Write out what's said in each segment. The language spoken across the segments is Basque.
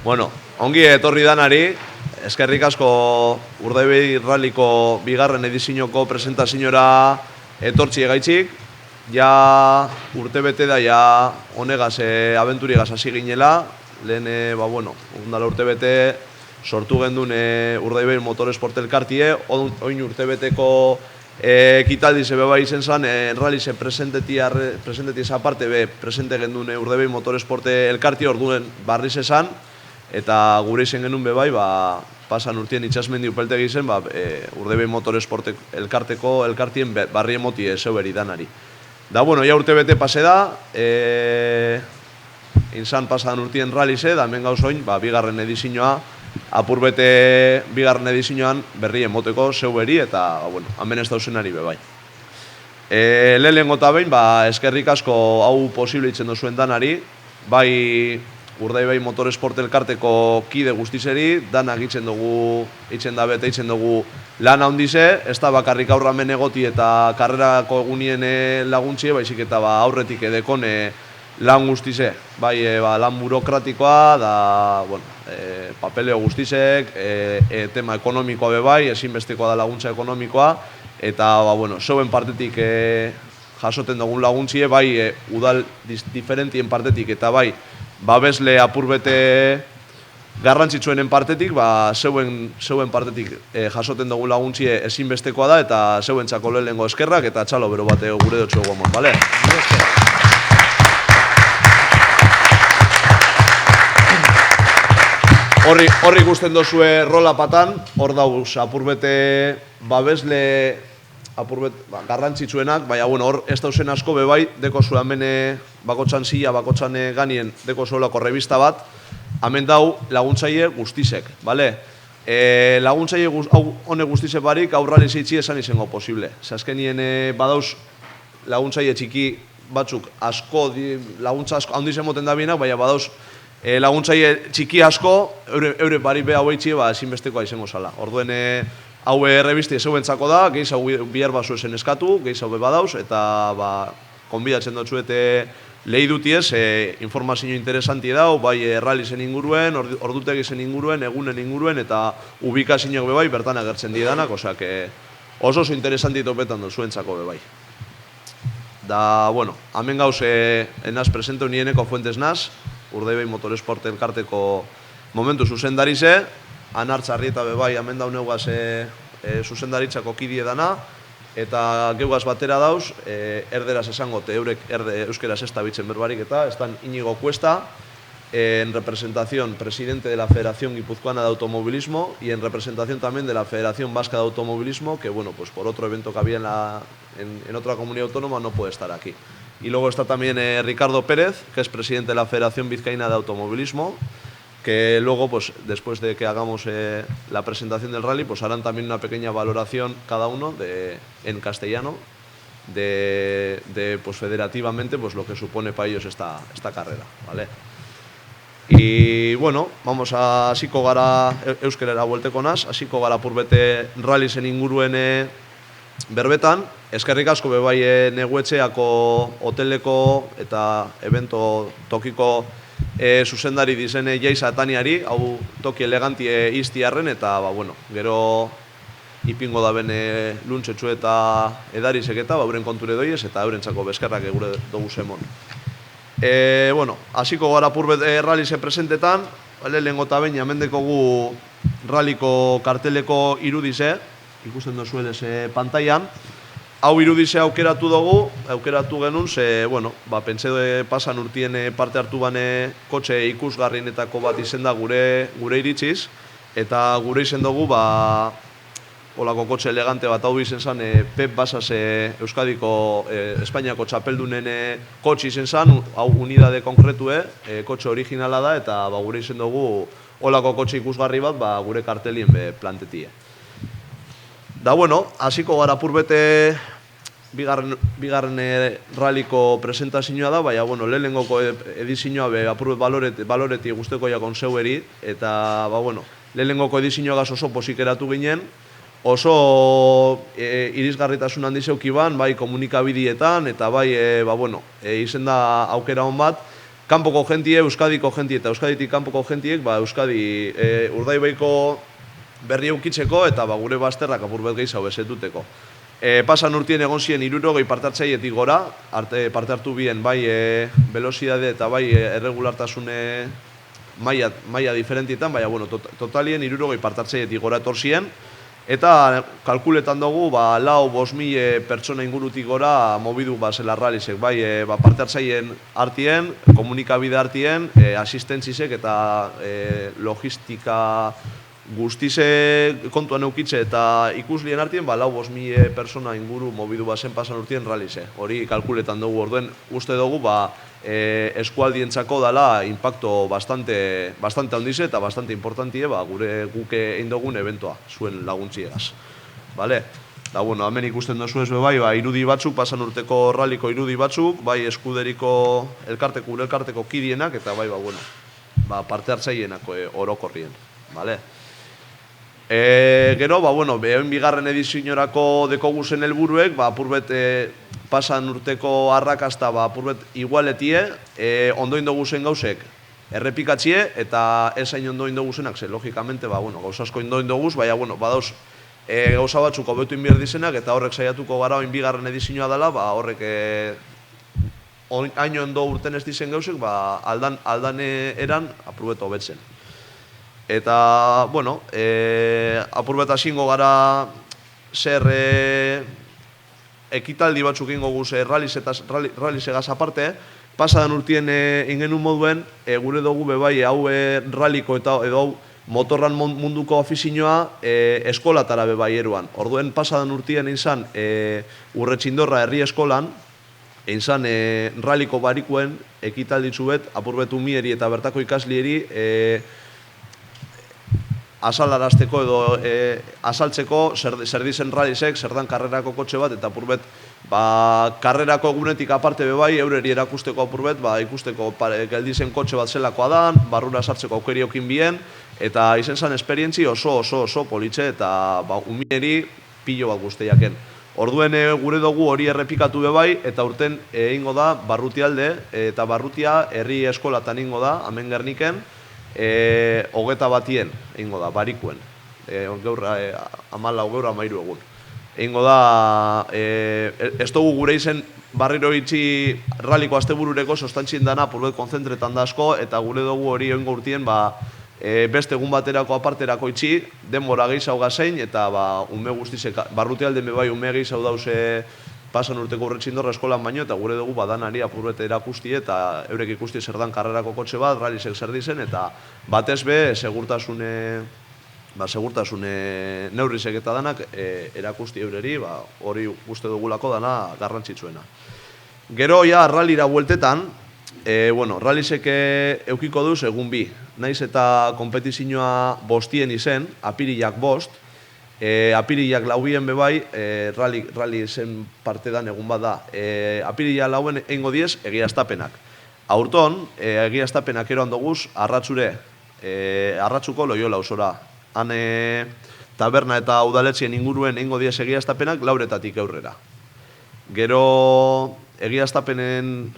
Bueno, ongi etorri danari, eskerrik asko Urdaibai Rallyko bigarren edizioko presentaziora etortzi egaitzik. Ja urtebete da, ja honegaz abenturigaz hasi ginela. Lehen, ondala urtebete sortu gendun Urdaibai Motoresport elkartie, oin urtebeteko ekitaldi zebe bai izen zan, rally ze presentetiz aparte presente gendun Urdaibai Motoresport elkartie orduen barriz esan, eta gure izen genuen bebai, pasan urtien itxasmendi upeltegi zen, Urdaibai Motoresport elkartien barri emoti zeuberi danari. Da, bueno, ja urtebete pase da, inzan pasan urtien rally ze, da hemen gauz oin, bigarren edizioa, apurbete bigarren edizioan berri emoteko zeuberi, eta, hemen ez dauzenari bebai. Lehenengo eta behin, eskerrik asko hau posible itzen dozuen danari, bai Urdaibai Motoresport elkarteko kide guztizeri, danak itzen dugu lan handize, ez da bakarrik aurramen egoti eta karrerako egunien laguntzie, baizik eta aurretik edekon lan guztize, bai lan burokratikoa, papeleo guztizek, tema ekonomikoa bebai, ezinbestekoa da laguntza ekonomikoa, eta zeuen partetik jasoten dugun laguntzie, bai udal diferentien partetik eta bai babesle apurbete garrantzitsuenen partetik, zeuen partetik jasoten dugun laguntzie ezinbestekoa da, eta zeuen txako lehenengo eskerrak, eta txalo bero bate gure dutxo gomon, bale? Horri ikusten dozue rola patan, hor dauz apurbete babesle garrantzitsuenak, baina hor ez dauzen asko bebai, deko zu hemen bakotxan zila, bakotxan ganien deko zuelako revista bat, hemen dau laguntzaile guztizek, bale? Laguntzaile honek guztizek barik aurrari zeitzi esan izango posible. Azkenien badauz laguntzaile txiki batzuk asko, laguntza asko handizen moten da bienak, baina badauz laguntzaile txiki asko, eure bari beha hoitzi ezinbestekoa izango zala. Orduen hau errebizti zeuentzako da, gehiz hau bihar basu esen eskatu, gehiz hau badauz, eta konbidatzen dutzuete lehi dutiez, informazio interesanti dau, bai rallizen inguruen, ordutegi zen inguruen, egunen inguruen, eta ubikazioak bebai bertan agertzen didanak, osak oso interesanti topetan duzuentzako bebai. Da, hemen gauz enaz presento nieneko Fuentes naz, Urdaibai Motoresport elkarteko momentu zuzendarize, Anartzarrieta bebai hemen daun eugaz zuzendaritzako kidie dana, eta geugaz batera dauz, erderaz esangote, eurek euskeraz ez tabitzen berbarik eta, estan Iñigo Cuesta, en representación presidente de la Federación Guipuzcoana de Automovilismo y en representación también de la Federación Vasca de Automovilismo, que por otro evento que había en otra comunidad autónoma no puede estar aquí. Y luego está también Ricardo Pérez, que es presidente de la Federación Vizcaína de Automovilismo, que luego, después de que hagamos la presentación del rally, harán también una pequeña valoración cada uno en castellano de federativamente lo que supone para ellos esta carrera, ¿vale? Y vamos a hasiko gara euskerera buelteko naz, hasiko gara purbete rallyzen inguruen berbetan. Eskerrik asko bebai neguetxeako hoteleko eta evento tokiko zuzendari dizen Jaiza Taniari, hau toki elegantie iztiarren, eta gero ipingo da bene luntxetxu eta edarizek eta euren konture doiez, eta eurentzako bezkerrak gure dugu zemon. Hasiko gara purbet rallize presentetan, lehenengo eta baina mendeko gu ralliko karteleko irudize, ikusten dozuelez pantailan. Hau irudize aukeratu dugu, aukeratu genuen, pentsa pasan urtien parte hartu bane kotxe ikusgarrienetako bat izen da gure iritziz, eta gure izen dugu, holako kotxe elegante bat hau izen zan, Pep Basas Euskadiko Espainiako txapeldunen kotxe izen zan, hau unidade konkretue, kotxe originala da, eta gure izen dugu holako kotxe ikusgarri bat gure kartelien plantetie. Da, hasiko gara purbete bigarren ralliko presentazioa da, baina, lehenengoko edizioa apurbet baloreti guzteko jakon zeueri, eta, lehenengoko edizioa gaz oso posik eratu ginen, oso irisgarritasun handi zeukiban, bai komunikabidietan, eta bai, izen da aukera hon bat, kanpoko jentie, Euskadiko jentie eta Euskaditik kanpoko jentiek, Euskadi Urdaibaiko berri eukitzeko eta gure bazterrak apurbet gehiago bezetuteko. Pasan urtien egon ziren 60 parte-hartzailetik gora, parte hartu bien bai velocidade eta bai erregulartasune maila diferentietan, baina totalien 60 parte-hartzailetik gora etor ziren, eta kalkuletan dugu 4.000-5.000 pertsona ingurutik gora mobidu zela ralisek, bai parte-hartzaileen artien, komunikabide artien, asistentzisek eta logistika guztize kontuan eukitze eta ikuslien artien, 4.000-5.000 persona inguru mobidu zen pasan urtien ralize. Hori kalkuletan dugu, orduen uste dugu eskualdientzako dela impacto bastante handize eta bastante importantie gure guke egin dugun eventoa, zuen laguntziegaz. Da, hemen ikusten duzu ez irudi batzuk, pasan urteko raliko irudi batzuk, bai eskuderiko gure elkarteko kidienak eta parte hartzaienak orokorrien. Gero, behin bigarren edizionorako dekoguzen helburuek, apurbet pasan urteko arrakasta apurbet igualetie, ondoin duguzen gauzek errepikatzie eta esain ondoin duguzenak, ze logikamente, gauza asko ondoin duguz, baina, badauz, gauza batzuk hobetu inbier dizenak eta horrek saiatuko gara oin bigarren edizioa dela, horrek haino ondo urten ez dizen gauzek, aldan eran apurbet hobetzen. Eta, apurbet asingo gara zer ekitaldi batzuk ingo guz ralisegaz aparte, pasadan urtien ingenun moduen, gure dugu bebai hau raliko eta edo hau motorran munduko afizinoa eskolatara bebai eruan. Orduen pasadan urtien izan Urretxindorra herri eskolan, izan raliko barikuen ekitalditzu bet, apurbetu mieri eta bertako ikaslieri azalarazteko edo azaltzeko zer dizen ralisek, zer dan karrerako kotxe bat, eta apurbet karrerako egunetik aparte bebai, eureri erakusteko apurbet, ikusteko geldizen kotxe bat zelakoa dan, barrura sartzeko aukeriokin bien, eta izen zan esperientzi oso politxe eta umieri pilo bat guztiaken. Orduen gure dugu hori errepikatu bebai, eta urten egingo da Barrutialde, eta Barrutia herri eskolatan egingo da, hemen Gerniken, 21 egingo da, barikuen, gaur 13 egun. Egingo da, ez dugu gure izen barriro itxi raliko asteburureko sostantzien dana apurbet konzentretan da asko, eta gure dugu hori egingo urtien beste egun baterako aparterako itxi, denbora gehiago gazein, eta ume guztizek, Barrutialden bebai ume gehiago dauze pasan urteko Urretxindorra eskolan baino, eta gure dugu badanari apurbete erakusti eta eurek ikusti zer dan karrerako kotxe bat, ralisek zer dizen, eta batez be segurtasune neurrizek eta danak erakusti eureri, hori uste dugulako dana garrantzitsuena. Gero, ralira bueltetan, ralisek eukiko duz egun bi, naiz eta kompetizioa bostien izen, apirilak bost, apirilak laubien bebai, rali zen parte dan egun bat da. Apirilak lauen egingo diez, egiaztapenak. Aurton, egiaztapenak eroan doguz, arratzuko Loiola auzora. Han taberna eta udaletxien inguruen egingo diez egiaztapenak lauretatik aurrera. Gero, egiaztapenak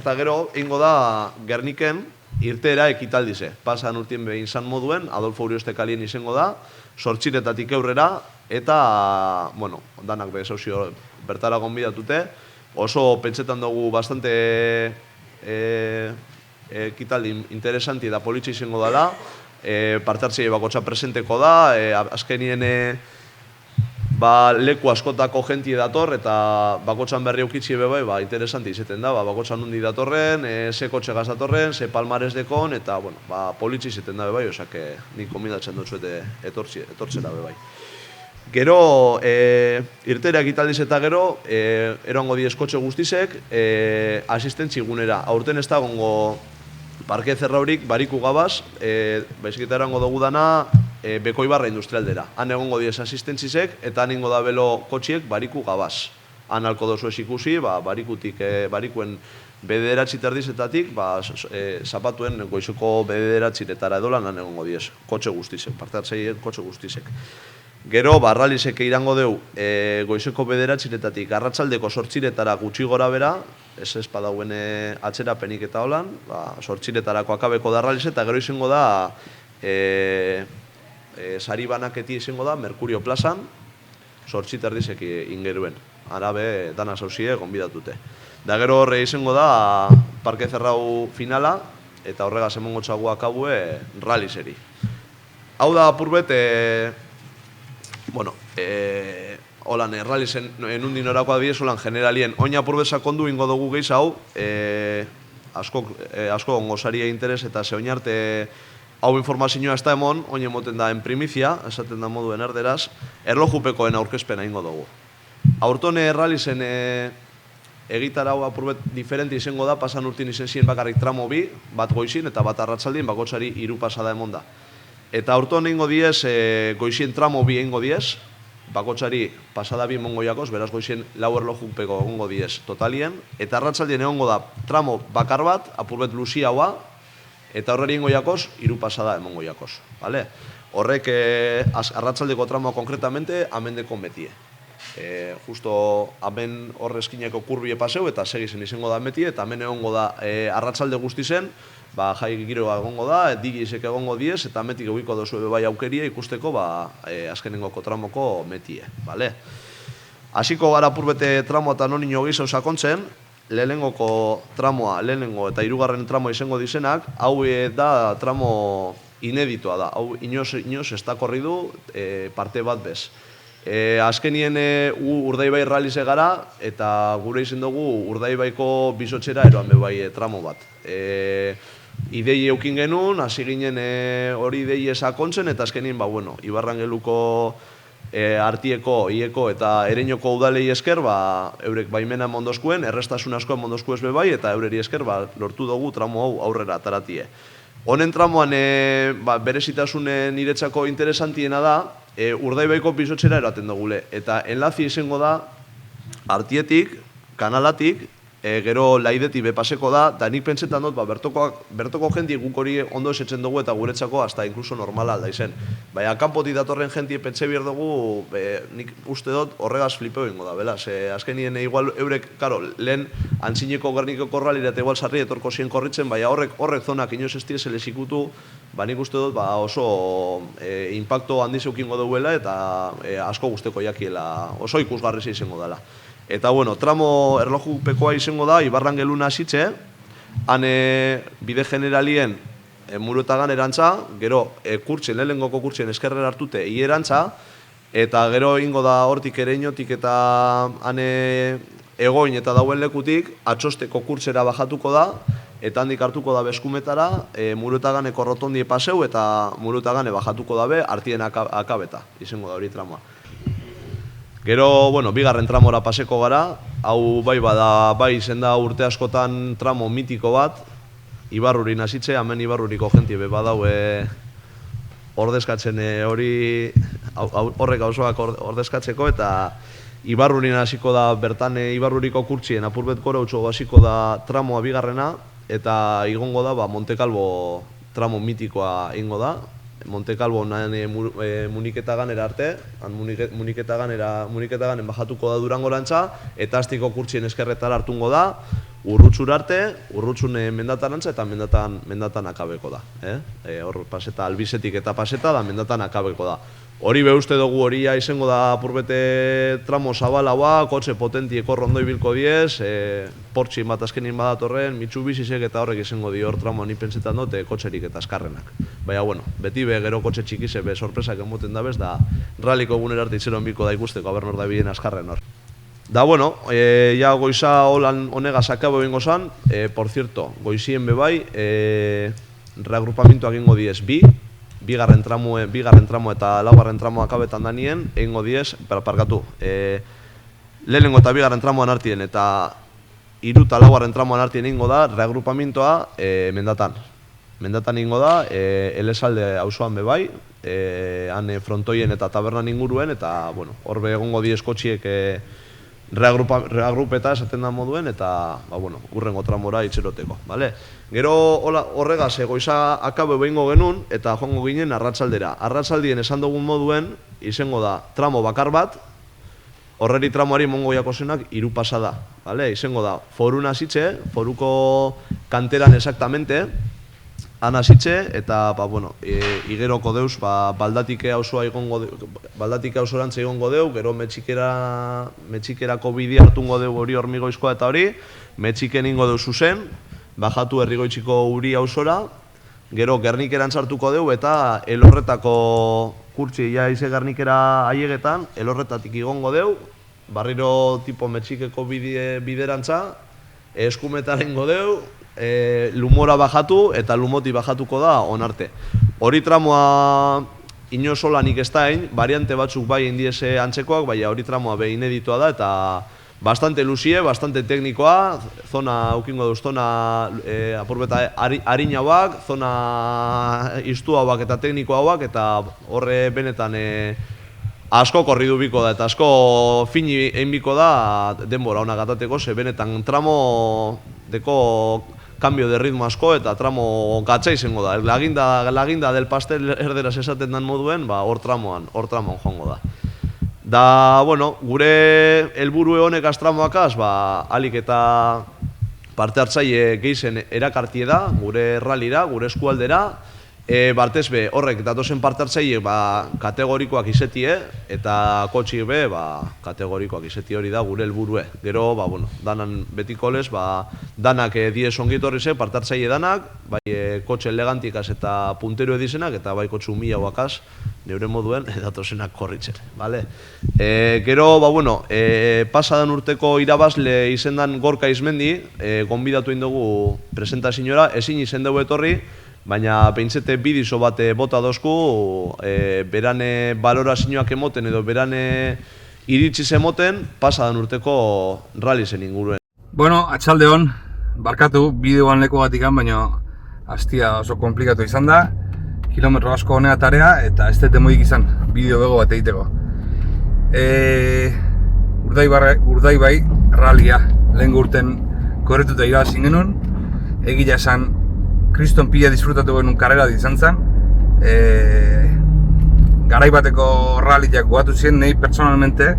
eta gero, egingo da Gerniken irteera ekitaldize. Pasan urtien behin zan moduen, Adolfo Uriostekalien izango da, sortxiretatik aurrera, eta, danak bezauzio bertara gonbidatute, oso pentsetan dugu bastante ekitaldi interesanti eta politxe izango dela, parte hartzei bakotxa presenteko da, azkenien leku askotako jentie dator, eta bakotxan berri eukitzi bebai, interesanti izeten da, bakotxan nundi datorren, ze kotxe gaz datorren, ze palmarez dekon, eta, politxe izeten da bebai, osak, nik komidatzen dutzuete etortzera bebai. Gero, irtera ekitaldiz eta gero, eroango diez kotxe guztizek, asistentzi gunera. Aurten ez da gongo parke zerraurik bariku gabaz, baizkita erango dugu dana Bekoibarra industrialdera. Han egongo diez asistentzizek eta han ingo da belo kotxiek bariku gabaz. Han alko dozu ez ikusi, barikuen bederatzi terdizetatik, zapatuen goizuko bederatziretara edolan han egongo diez, kotxe guztizek, parte hartzaile kotxe guztizek. Gero, ralisek irango deu goizeko bederatziretatik arratsaldeko 8 gutxi gora bera, ez espadauen atzerapenik eta holan, sortxiretarako akabeko da ralize, eta gero izango da sari banaketi izango da Merkurio plazan, sortxit erdizek ingeruen, arabe dana zauzie gonbidatute. Da gero horre izango da Parke Zerrau finala, eta horregaz emongo txagu akabue ralizeri. Hau da apurbet, holan, ralizen nundin orako adibidez, holan generalien, oina apurbet sakondu ingo dugu gehiz hau, asko ongozaria interes eta ze oinarte hau informazioa ez da emon, oin emoten da en primizia, esaten da moduen erderaz, erlojupekoen aurkezpena ingo dugu. Aurtone ralizen egitarau apurbet diferente izango da, pasan urtin izen ziren bakarrik tramo bi, bat goizin eta bat arratsaldien bakotsari 3 pasada emon da. Eta aurton ingo diez, goizien tramo bi ingo diez, bakotsari pasada bi emongo jakoz, beraz goizien 4 erlojupeko egongo diez totalien, eta arratsaldien egongo da tramo bakar bat, apurbet luzi haua, eta horreri ingo jakoz, 3 pasada emongo jakoz. Horrek arratsaldeko tramoa konkretamente amendeko metie. Justo hemen horrezkineko kurbie paseu eta segizen izango da metie, eta hemen egongo da arratsalde guztizen, jai giroa egongo da, digizek egongo diez, eta metik egiko dozu bai aukeria ikusteko azkenengoko tramoko metie. Hasiko gara purbete tramoa eta nonin gizau sakontzen, lehenengoko tramoa, lehenengo eta 3. tramoa izango dizenak, hau da tramo ineditoa da, hau inoz ez da korri du parte bat bez. Azkenien Urdaibai ralize gara, eta gure izen dugu Urdaibaiko bizotxera eroan bebai tramo bat. Idei eukin genuen, hasi ginen hori idei esakontzen, eta azkenien, Ibarrangeluko Artieko, Ieko eta Ereñoko udalei esker, eurek baimena mondozkuen, errestasun asko mondozku ez bebai, eta eureri esker lortu dugu tramo hau aurrera ataratie. Honen tramoan berezitasun niretzako interesantiena da, Urdaibaiko bizotxera eraten dugule, eta enlazi izango da Artietik, kanalatik, gero Laidetik bepaseko da nik pentsetan dut, bertoko jentik guk hori ondo esetzen dugu eta guretzako hasta inkluso normala alda izen. Baina, kanpotik datorren jentik pentsa bier dugu, nik uste dut horregaz flipeo ingo da, bela? Azkenien igual eurek, lehen antzineko Gernikoko ralira eta igual sarri etorko zien korritzen, baina horrek zonak inoz ez direzele esikutu, nik uste dut oso impacto handiz eukingo duela eta asko guzteko jakiela, oso ikusgarri izango dela. Eta, tramo erlojupekoa izango da, Ibarrangeluna hasitze, han bide generalien Muruetagan erantza, gero lehenengoko kurtsen eskerrer hartute hierantza, eta gero ingo da hortik Ereñotik eta han egoin eta dauen lekutik, atxosteko kurtsera bajatuko da, eta handik hartuko da Beskumetara, Muruetaganeko rotondi paseu eta Muruetagane bajatuko dabe, Artien akabeta, izango da hori tramoa. Gero, 2. tramora paseko gara, hau bai izen da urte askotan tramo mitiko bat, Ibarrurin hasitze, hemen Ibarruriko jentie badau ordezkatzen horrek gauzoak ordezkatzeko, eta Ibarrurin hasiko da bertan Ibarruriko kurtsien apurbet gora utxo hasiko da tramoa 2. eta igongo da Montekalbo tramo mitikoa ingo da, Montekalbo Muniketaganera arte, Muniketaganen bajatuko da Durangorantza, eta Astiko kurtsien eskerretara hartungo da, Urrutzura arte, Urrutzun mendatarantza eta mendatan akabeko da. Hor paseta albizetik eta paseta da mendatan akabeko da. Hori uste dugu horia izango da apurbete tramo zabalaua, kotxe potentieko rondo ibilko diez, Portxin bat azkenin badatorren, Mitsubisisek eta horrek izango di hor tramoa ni pentsetan dut kotxerik eta azkarrenak. Baina, beti gero kotxe txikize sorpresak emoten dabez, da raliko egunera arte itzeron biko da ikusteko, aber nor da bilen azkarren hor. Da, ja goiza holan honegaz akabo egingo zan, por cierto, goizien bebai, reagrupamentoak egingo diez bigarren tramo eta 4. tramo akabetan danien, egingo diez, parkatu, lehenengo eta 2. tramoan hartien eta 3. eta 4. tramoan hartien egingo da, reagrupamentoa mendatan. Mendatan egingo da, Elesalde auzoan bebai, han frontoien eta tabernan inguruen, eta, hor egongo diez kotxiek reagrupeta esaten da moduen, eta, urrengo tramora itxeroteko, bale? Gero horregaz goiza akabe behingo genuen, eta joango ginen arratsaldera. Arratsaldien esan dugun moduen, izango da tramo bakar bat, horreri tramoari mongoiako zenak 3 pasada, vale? Izango da, forun hasitxe, foruko kanteran exactamente, han hasitxe, eta, bueno, igeroko deuz, baldatike auzoa igongo deu, baldatike auzorantza igongo deu, gero metxikerako bidi hartungo deu hori Hormigoizkoa eta hori, metxiken ingo deu zuzen, bajatu Herrigoitziko uri auzora, gero Gernikeran sartuko deu, eta Elorretako kurtsi ja ize Gernikera aiegetan, Elorretatik igongo deu, barriro tipo metxikeko biderantza, eskumetaren ingo deu, Lumora bajatu eta Lumoti bajatuko da onarte. Hori tramoa inozola nik ez da egin, variante batzuk bai indiese antzekoak, baina hori tramoa behin editua da eta bastante luzie, bastante teknikoa, zona ukingo duz, zona apurbeta harina hauak, zona iztu hauak eta tekniko hauak, eta horre benetan asko korridu biko da, eta asko fini egin biko da denbora hona gatateko, ze benetan tramo deko cambio de ritmo asko eta tramo gatza izango da. Laginda del pastel erderaz esaten den moduen, hor tramoan joango da. Da, bueno, gure helburu honek astramoakaz, alik eta parte hartzaile gehizen erakartie da, gure rallira, gure eskualdera, Bartez be, horrek datozen parte hartzaile kategorikoak izetie, eta kotxik be, kategorikoak izetie hori da gure helburue. Gero, bueno, danan betiko lez, danak diez ongitorri ze, parte hartzaile danak, bai kotxe elegantikaz eta puntero edizenak, eta bai kotxu 1000 hauakaz, neure moduen, datozenak korritzen, bale? Gero, bueno, pasadan urteko irabazle izendan Gorka Izmendi, gonbidatu indugu presentazioa, ezin izen dugu etorri, baina peintzete bidizo bat bota dozku, berane balorazioak emoten edo berane iritziz emoten, pasadan urteko rally zen inguruen. Bueno, atxaldeon, barkatu bideoan leko batikan, baina hastia oso komplikatu izan da, kilometro asko honea tarea, eta ez dut modik izan bideo bego bat egiteko. Urdaibai rallia lehen urten korretuta irabazin genuen, egia esan kriston pila disfrutatu genuen karrera izan zen. Garai bateko ralliak goatu ziren, nahi personalmente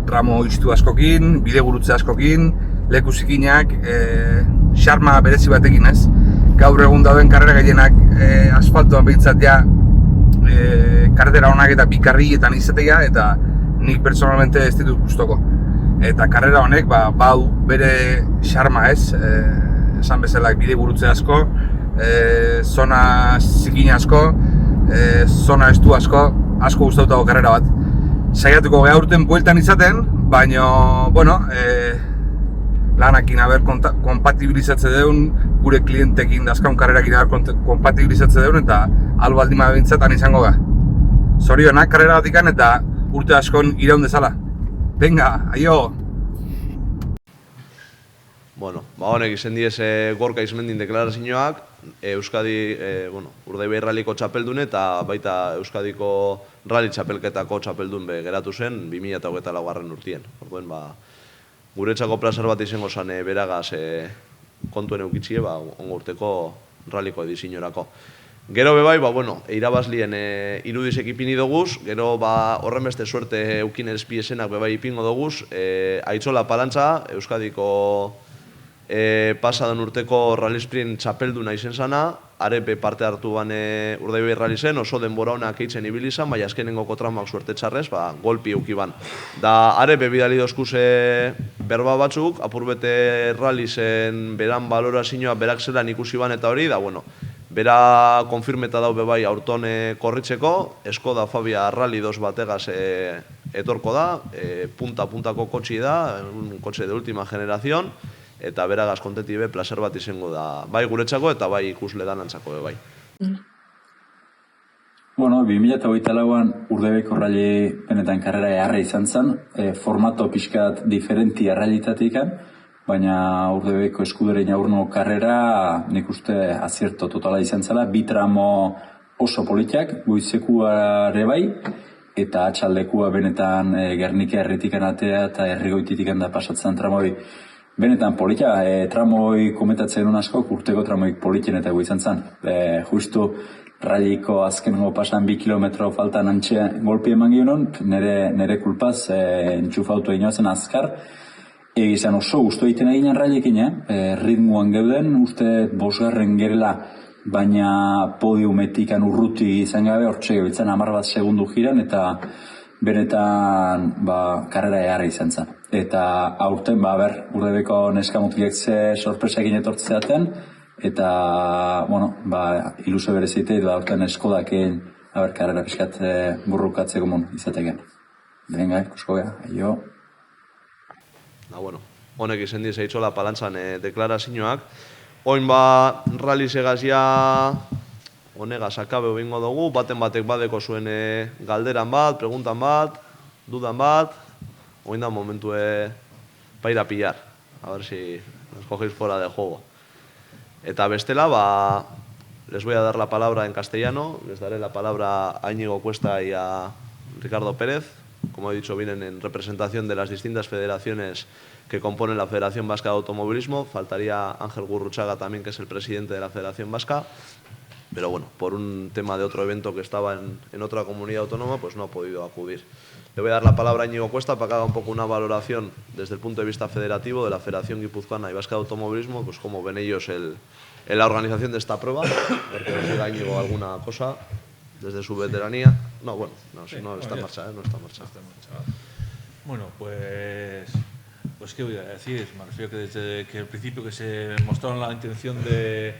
tramo iztu askokin, bidegurutze askokin, leku zikinak, xarma berezi batekin ez. Gaur egun dauden karrera gehienak asfaltoan behintzat ja karretera honak eta bi karriletan izatea, eta nik personalmente ez ditut gustoko. Eta karrera honek bau bere xarma ez, esan bezala bide gurutze asko, zona zikin asko, zona estu asko gustatuko karrera bat. Saiatuko geha urten bueltan izaten, baina, bueno, lanakin haber kompatibilizatze deun, gure klientekin dazkaun karrerakin haber kompatibilizatze deun, eta albaldin bintzatan izango ga. Zorionak karrera batikan eta urte askon iraun dezala. Venga, aio! Bueno, honek izen diez Gorka Izmendin deklarazioak, Euskadi, Urdaibai ralliko txapeldun eta baita Euskadiko rally txapelketako txapeldun geratu zen 2024 urtien. Orduen, guretzako plazar bat izango zen beragaz kontuen eukitzie, ongo urteko ralliko edizionerako. Gero bebai, irabazlien irudizek ipini doguz, gero horren beste suerte eukin espiesenak bebai ipingo doguz, Aitzola Palantza, Euskadiko pasadan urteko rally sprint txapelduna izen zana, arepe parte hartu bane Urdaibai rally zen, oso denbora honak eitzen ibili izan, baina azkenengoko tramak suerte txarrez, golpi euki ban. Da arepe bidali dozkuze berba batzuk, apurbete rally zen beran balorazioa berak zelan ikusi ban eta hori, da bera konfirmeta dau bebai aurton korritzeko, Skoda Fabia Rally 2 bategaz etorko da, punta-puntako kotxi da, un kotxe de última generación, eta beragaz kontentibe placer bat izango da, bai guretzako eta bai ikusle danantzako bai. Bueno, 2008an Urdaibaiko rally benetan karrera eharra izan zen, formato pixkat diferenti rallitatik, baina Urdaibaiko eskuderein aurno karrera nik uste azierto totala izan zela, bi tramo oso politiak, goizekuare bai, eta atxaldekua benetan Gernika herritikan atea eta Herrigoitikan da pasatzen tramoi benetan politia, tramoi komentatzen hon asko, urteko tramoik politien eta izan zen. Justu ralliko azkenengo pasan 2 kilometro faltan antxe golpi eman gionon, nire kulpaz entxufautu egin azkar. Egizan oso guztu egiten eginen raliekin, ritmuan geuden, uste 5. gerela, baina podiumetikan urruti izan gabe, hortxe gebitzen 10 bat segundu jiran, eta benetan karrera eharra izan zen. Eta aurten, Urdebeko neskamutilek ze sorpresakin etortzeaten, eta, ilusio berezite, aurten eskodakin, karrera pixkat burrukatzeko mon izateken. Venga, ikusko geha, aio. Honek izen diz eitzola palantzan deklarazioak. Oin rally segazia honegaz akabe bingo dugu, baten batek badeko zuen galderan bat, preguntan bat, dudan bat, oin da momentue paira pillar, a ver si nos cogéis fuera de juego. Eta bestela, les voy a dar la palabra en castellano, les daré la palabra a Íñigo Cuesta y a Ricardo Pérez. Como he dicho, vienen en representación de las distintas federaciones que componen la Federación Vasca de Automovilismo. Faltaría Ángel Gurruchaga también, que es el presidente de la Federación Vasca. Pero bueno, por un tema de otro evento que estaba en otra comunidad autónoma, pues no ha podido acudir. Le voy a dar la palabra a Íñigo Cuesta para que haga un poco una valoración desde el punto de vista federativo de la Federación Guipuzcoana y Vasca de Automovilismo, pues cómo ven ellos la organización de esta prueba. Porque nos diga Íñigo alguna cosa desde su veteranía. No está en marcha, no está en marcha. Bueno, pues qué voy a decir. Me refiero que desde que el principio que se mostraron la intención de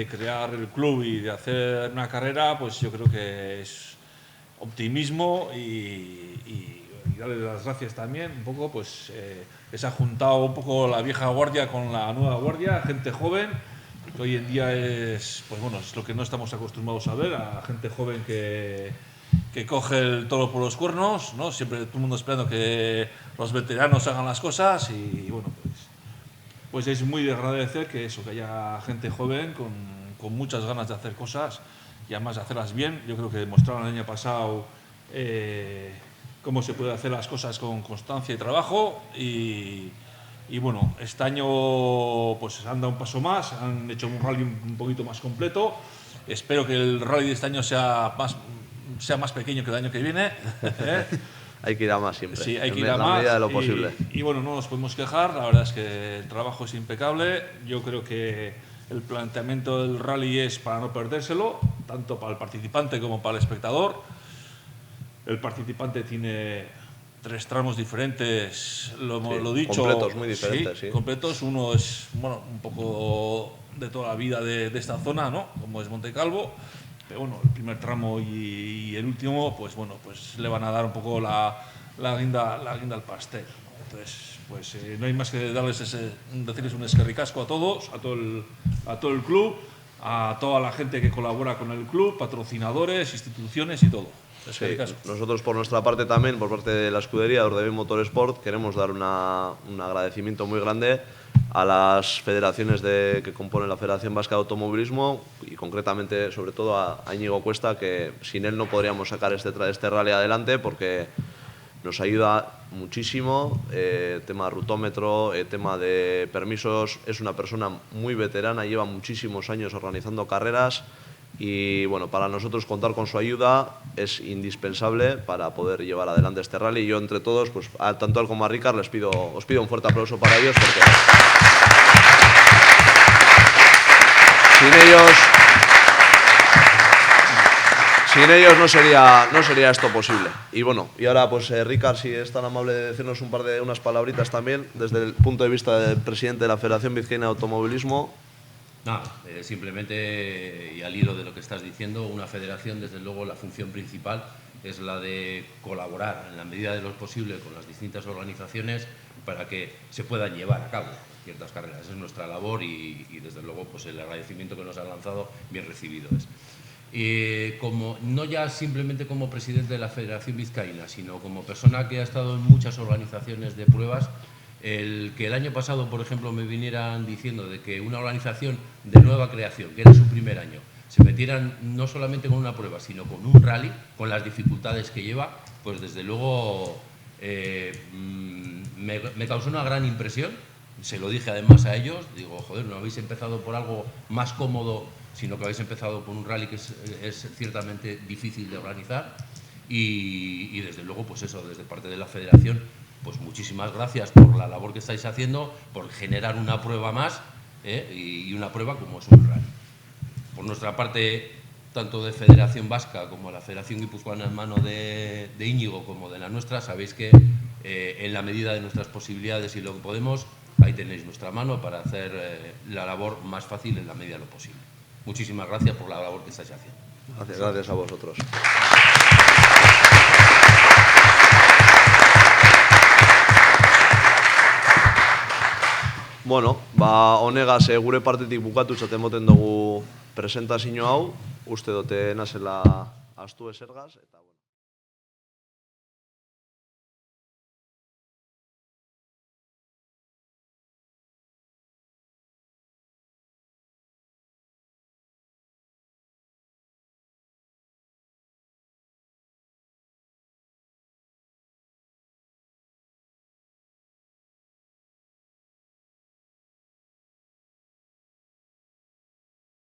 crear el club y de hacer una carrera, pues yo creo que es optimismo y darle las gracias también. Un poco, pues que se ha juntado un poco la vieja guardia con la nueva guardia, gente joven, que hoy en día es lo que no estamos acostumbrados a ver, a gente joven que coge el toro por los cuernos, ¿no? Siempre todo el mundo esperando que los veteranos hagan las cosas y bueno, pues es muy de agradecer que haya gente joven con muchas ganas de hacer cosas y además de hacerlas bien. Yo creo que demostraron el año pasado cómo se puede hacer las cosas con constancia y trabajo y bueno, este año pues han dado un paso más, han hecho un rally un poquito más completo. Espero que el rally de este año sea más pequeño que el año que viene. Hay que ir a más siempre, sí, hay que ir a más, la medida de lo posible. Y bueno, no nos podemos quejar, la verdad es que el trabajo es impecable. Yo creo que el planteamiento del rally es para no perdérselo, tanto para el participante como para el espectador. El participante tiene 3 tramos diferentes, lo dicho. Completos, muy diferentes, sí. Completos. Uno es un poco de toda la vida de esta zona, ¿no? Como es Monte Calvo. Pero bueno, el primer tramo y el último, pues le van a dar un poco la guinda al pastel, ¿no? Entonces, pues no hay más que decirles un eskerrikasco a todos, a todo el club, a toda la gente que colabora con el club, patrocinadores, instituciones y todo. Sí, nosotros por nuestra parte también, por parte de la escudería de Urdebe Motorsport, queremos dar un agradecimiento muy grande a las federaciones que componen la Federación Vasca de Automovilismo y concretamente, sobre todo, a Íñigo Cuesta, que sin él no podríamos sacar este rally adelante porque nos ayuda muchísimo, tema rutómetro, tema de permisos. Es una persona muy veterana, lleva muchísimos años organizando carreras y bueno, para nosotros contar con su ayuda es indispensable para poder llevar adelante este rally. Y yo entre todos, pues tanto a él como a Ricard, os pido un fuerte aplauso para ellos porque sin ellos no sería esto posible. Y bueno, y ahora pues Ricard, si es tan amable de decirnos unas palabritas también desde el punto de vista del presidente de la Federación Vizcaína de Automovilismo. Nada, simplemente, y al hilo de lo que estás diciendo, una federación, desde luego, la función principal es la de colaborar en la medida de lo posible con las distintas organizaciones para que se puedan llevar a cabo ciertas carreras. Esa es nuestra labor y desde luego, pues el agradecimiento que nos han lanzado, bien recibido es. No ya simplemente como presidente de la Federación Vizcaína, sino como persona que ha estado en muchas organizaciones de pruebas. Que el año pasado, por ejemplo, me vinieran diciendo de que una organización de nueva creación, que era su primer año, se metieran no solamente con una prueba, sino con un rally, con las dificultades que lleva, pues desde luego me causó una gran impresión. Se lo dije además a ellos, digo, joder, ¿no habéis empezado por algo más cómodo sino que habéis empezado con un rally que es ciertamente difícil de organizar y desde luego, pues eso, desde parte de la federación, pues muchísimas gracias por la labor que estáis haciendo, por generar una prueba más y una prueba como es un rally. Por nuestra parte, tanto de Federación Vasca como la Federación Guipuzcoana en mano de Íñigo como de la nuestra, sabéis que en la medida de nuestras posibilidades y lo que podemos, ahí tenéis nuestra mano para hacer la labor más fácil en la medida de lo posible. Muchísimas gracias por la labor que estáis haciendo. Gracias a vosotros. Bueno, honegaz gure partetik bukatutzat emoten dugu presentazio hau, uste dute nazela astu esergaz, eta